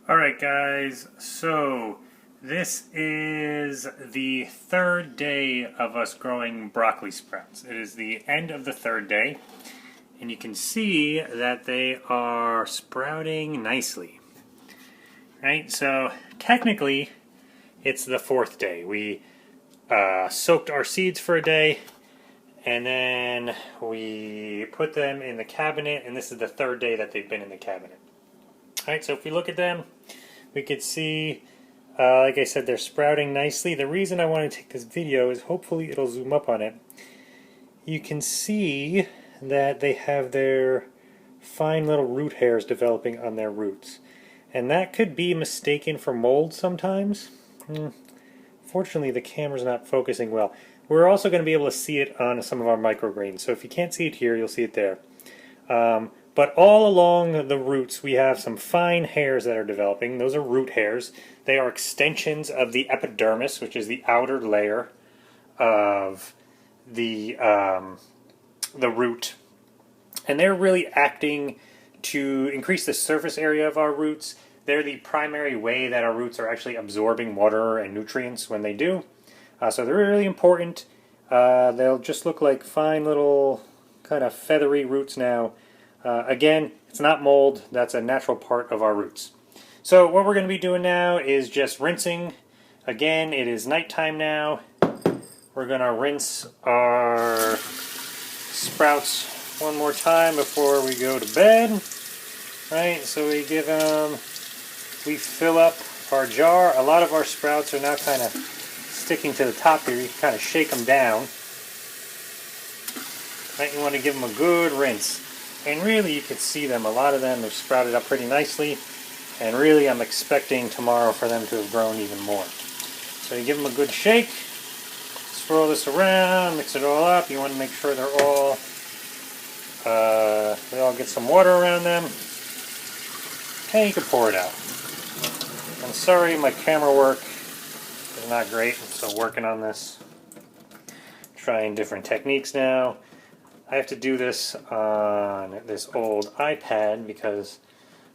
Alright guys, so this is the third day of us growing broccoli sprouts. It is the end of the third day, and you can see that they are sprouting nicely. Right, so technically it's the fourth day. We soaked our seeds for a day, and then we put them in the cabinet, and this is the third day that they've been in the cabinet. Alright, so if we look at them, we could see, like I said, they're sprouting nicely. The reason I want to take this video is hopefully it'll zoom up on it. You can see that they have their fine little root hairs developing on their roots. And that could be mistaken for mold sometimes. Fortunately, the camera's not focusing well. We're also going to be able to see it on some of our microgreens. So if you can't see it here, you'll see it there. But all along the roots we have some fine hairs that are developing. Those are root hairs. They are extensions of the epidermis, which is the outer layer of the root. And they're really acting to increase the surface area of our roots. They're the primary way that our roots are actually absorbing water and nutrients when they do. So they're really important. They'll just look like fine little kind of feathery roots now. Again, it's not mold, that's a natural part of our roots. So what we're going to be doing now is just rinsing. Again, it is nighttime now. We're going to rinse our sprouts one more time before we go to bed. Right, so we fill up our jar. A lot of our sprouts are now kind of sticking to the top here. You can kind of shake them down. Right, you want to give them a good rinse. And really, you can see them. A lot of them have sprouted up pretty nicely. And really, I'm expecting tomorrow for them to have grown even more. So you give them a good shake. Swirl this around, mix it all up. You want to make sure they all get some water around them. And you can pour it out. I'm sorry, my camera work is not great. I'm still working on this. Trying different techniques now. I have to do this on this old iPad because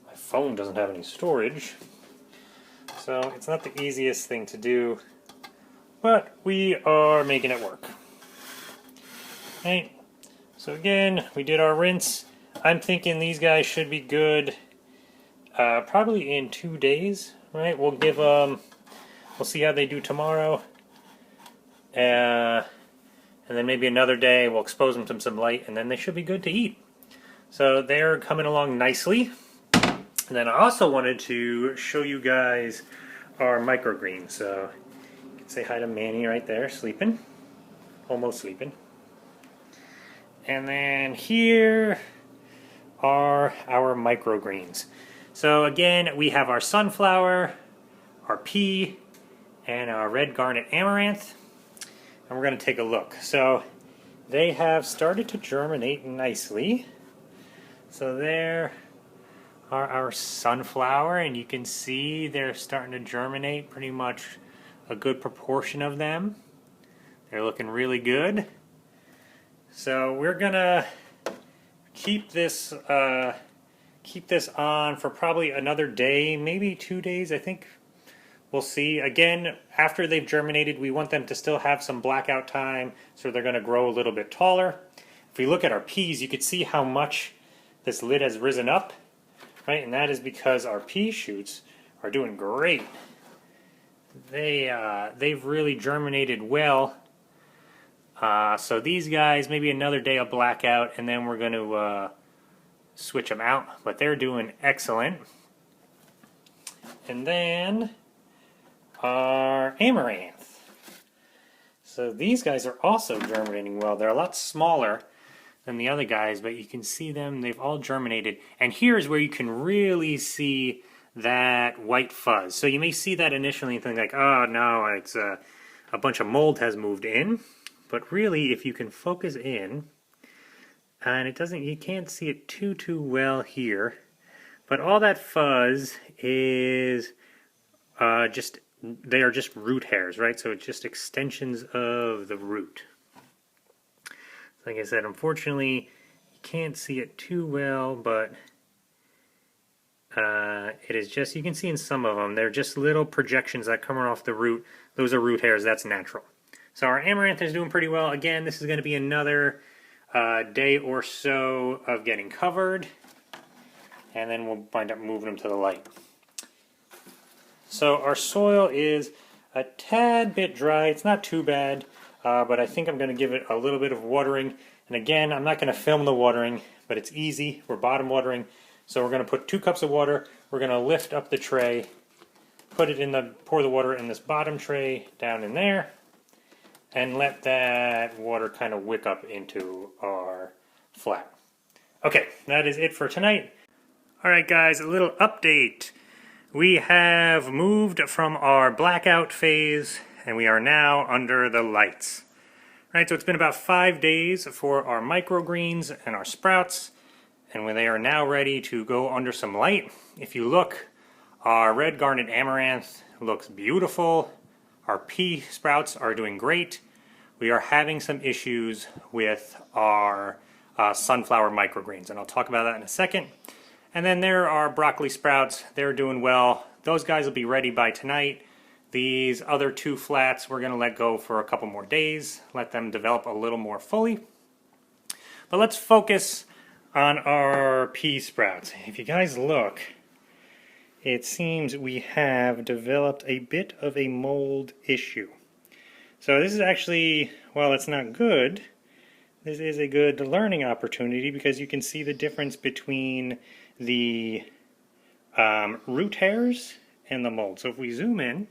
my phone doesn't have any storage. So it's not the easiest thing to do, but we are making it work. Right. So again, we did our rinse. I'm thinking these guys should be good probably in 2 days. Right. We'll give we'll see how they do tomorrow. And then maybe another day we'll expose them to some light, and then they should be good to eat. So they're coming along nicely. And then I also wanted to show you guys our microgreens. So you can say hi to Manny right there, sleeping. Almost sleeping. And then here are our microgreens. So again, we have our sunflower, our pea, and our red garnet amaranth. And we're going to take a look. So they have started to germinate nicely. So there are our sunflower, and you can see they're starting to germinate pretty much a good proportion of them. They're looking really good. So we're going to keep this on for probably another day, maybe 2 days, I think. We'll see. Again, after they've germinated, we want them to still have some blackout time, so they're going to grow a little bit taller. If we look at our peas, you can see how much this lid has risen up, right? And that is because our pea shoots are doing great. They've really germinated well. So these guys, maybe another day of blackout, and then we're going to switch them out. But they're doing excellent. And then our amaranth. So these guys are also germinating well. They're a lot smaller than the other guys, but you can see them, they've all germinated. And here's where you can really see that white fuzz. So you may see that initially and think like, oh no, it's a bunch of mold has moved in. But really, if you can focus in, and you can't see it too well here, but all that fuzz is they are just root hairs, right? So it's just extensions of the root. Like I said, unfortunately, you can't see it too well, but It is just, you can see in some of them, they're just little projections that come off the root. Those are root hairs, that's natural. So our amaranth is doing pretty well. Again, this is going to be another day or so of getting covered, and then we'll wind up moving them to the light. So our soil is a tad bit dry. It's not too bad, but I think I'm going to give it a little bit of watering. And again, I'm not going to film the watering, but it's easy. We're bottom watering. So we're going to put 2 cups of water. We're going to lift up the tray, pour the water in this bottom tray down in there, and let that water kind of wick up into our flat. Okay, that is it for tonight. All right, guys, a little update. We have moved from our blackout phase, and we are now under the lights. Right, so it's been about 5 days for our microgreens and our sprouts, and when they are now ready to go under some light. If you look, our red garnet amaranth looks beautiful. Our pea sprouts are doing great. We are having some issues with our sunflower microgreens, and I'll talk about that in a second. And then there are broccoli sprouts. They're doing well. Those guys will be ready by tonight. These other 2 flats we're going to let go for a couple more days, let them develop a little more fully. But let's focus on our pea sprouts. If you guys look, it seems we have developed a bit of a mold issue. So this is actually, while it's not good, this is a good learning opportunity because you can see the difference between the root hairs and the mold. So if we zoom in,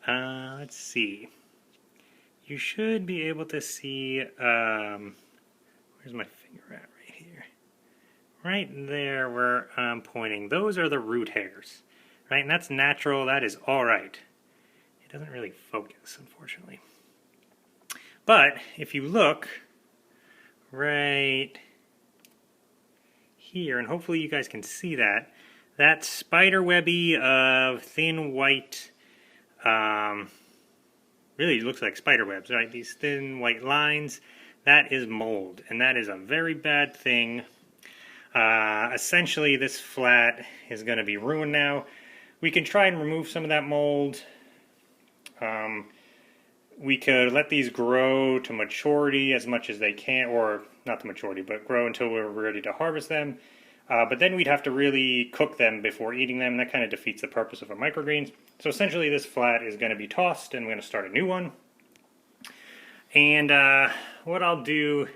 let's see. You should be able to see, where's my finger at right here? Right there where I'm pointing. Those are the root hairs, right? And that's natural, that is all right. It doesn't really focus, unfortunately. But if you look right here, and hopefully you guys can see that, that spider webby of thin white, really looks like spider webs, right? These thin white lines, that is mold, and that is a very bad thing. Essentially, this flat is going to be ruined now. We can try and remove some of that mold. We could let these grow to maturity as much as they can, or not to maturity, but grow until we're ready to harvest them. But then we'd have to really cook them before eating them. That kind of defeats the purpose of our microgreens. So essentially this flat is going to be tossed, and we're going to start a new one. And what I'll do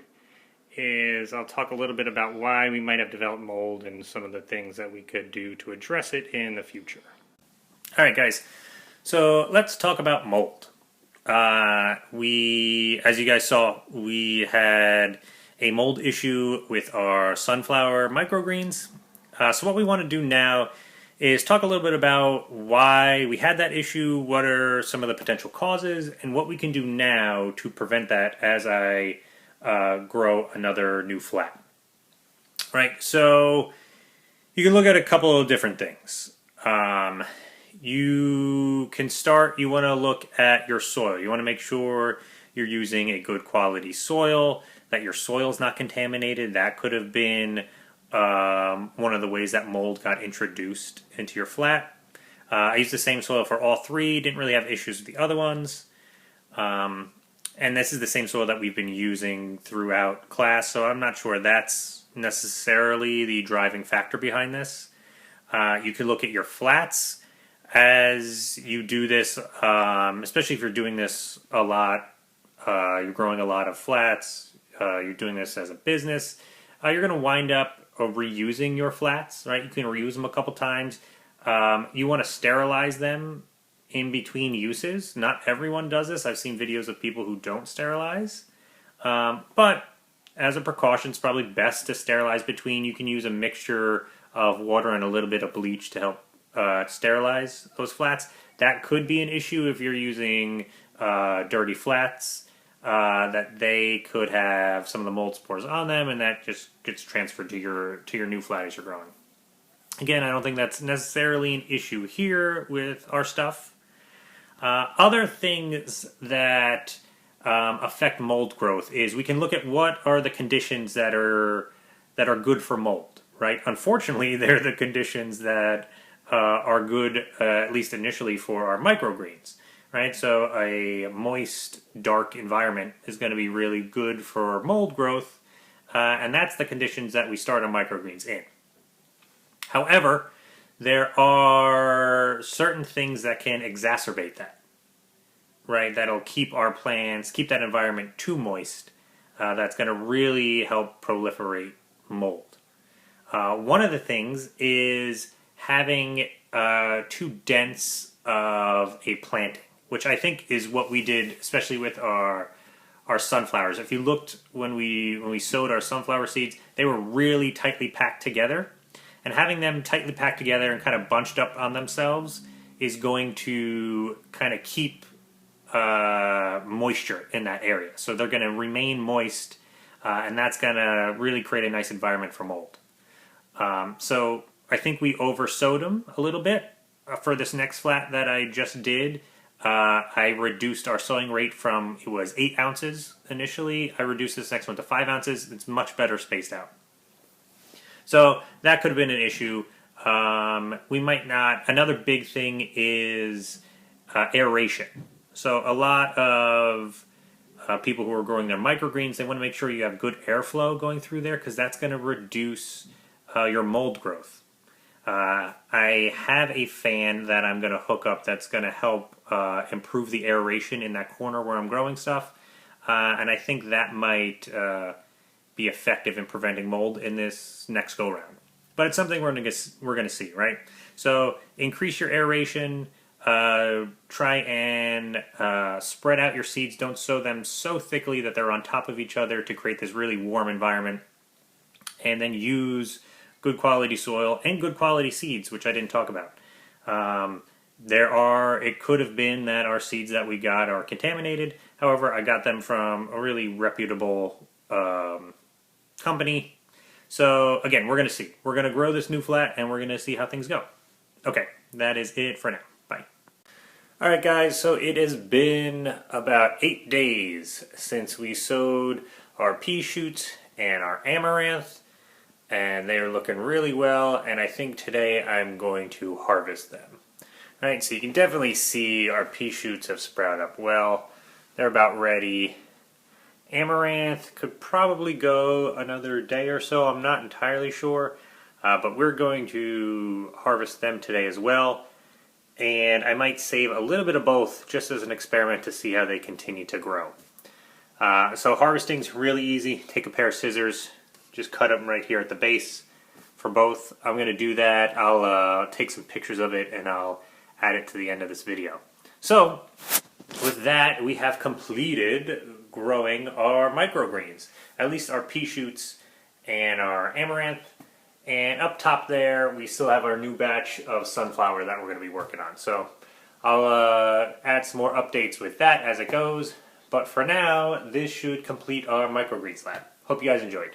is I'll talk a little bit about why we might have developed mold and some of the things that we could do to address it in the future. All right, guys. So let's talk about mold. As you guys saw, we had a mold issue with our sunflower microgreens. So what we want to do now is talk a little bit about why we had that issue, what are some of the potential causes, and what we can do now to prevent that as I grow another new flat. Right, so you can look at a couple of different things. You want to look at your soil. You want to make sure you're using a good quality soil, that your soil is not contaminated. That could have been one of the ways that mold got introduced into your flat. I used the same soil for all 3, didn't really have issues with the other ones. And this is the same soil that we've been using throughout class, so I'm not sure that's necessarily the driving factor behind this. You could look at your flats as you do this, especially if you're doing this a lot, you're growing a lot of flats, you're doing this as a business, you're going to wind up reusing your flats, right? You can reuse them a couple times. You want to sterilize them in between uses. Not everyone does this. I've seen videos of people who don't sterilize. But as a precaution, it's probably best to sterilize between. You can use a mixture of water and a little bit of bleach to help sterilize those flats. That could be an issue if you're using dirty flats, that they could have some of the mold spores on them, and that just gets transferred to your new flat as you're growing. Again, I don't think that's necessarily an issue here with our stuff. Other things that affect mold growth is we can look at what are the conditions that are good for mold. right? Unfortunately, they're the conditions that are good, at least initially, for our microgreens, right? So a moist, dark environment is going to be really good for mold growth, and that's the conditions that we start our microgreens in. However, there are certain things that can exacerbate that, right? That'll keep our plants, keep that environment too moist. That's going to really help proliferate mold. One of the things is having too dense of a planting, which I think is what we did, especially with our sunflowers. If you looked when we sowed our sunflower seeds, they were really tightly packed together, and having them tightly packed together and kind of bunched up on themselves is going to kind of keep moisture in that area. So they're going to remain moist, and that's going to really create a nice environment for mold. So I think we oversowed them a little bit. For this next flat that I just did, I reduced our sowing rate from, it was 8 ounces initially. I reduced this next one to 5 ounces. It's much better spaced out. So that could have been an issue. We might not. Another big thing is aeration. So a lot of people who are growing their microgreens, they want to make sure you have good airflow going through there, because that's going to reduce your mold growth. I have a fan that I'm going to hook up that's going to help improve the aeration in that corner where I'm growing stuff, and I think that might be effective in preventing mold in this next go round. But it's something we're going to see, right? So increase your aeration. Try and spread out your seeds. Don't sow them so thickly that they're on top of each other to create this really warm environment. And then use good quality soil and good quality seeds, which I didn't talk about. It could have been that our seeds that we got are contaminated. However, I got them from a really reputable company. So again, we're going to see. We're going to grow this new flat, and we're going to see how things go. Okay, that is it for now. Bye. Alright guys, so it has been about 8 days since we sowed our pea shoots and our amaranth, and they're looking really well, and I think today I'm going to harvest them. Alright, so you can definitely see our pea shoots have sprouted up well. They're about ready. Amaranth could probably go another day or so, I'm not entirely sure, but we're going to harvest them today as well. And I might save a little bit of both just as an experiment to see how they continue to grow. So harvesting's really easy. Take a pair of scissors, just cut them right here at the base for both. I'm going to do that. I'll take some pictures of it and I'll add it to the end of this video. So with that, we have completed growing our microgreens, at least our pea shoots and our amaranth. And up top there, we still have our new batch of sunflower that we're going to be working on. So I'll add some more updates with that as it goes. But for now, this should complete our microgreens lab. Hope you guys enjoyed.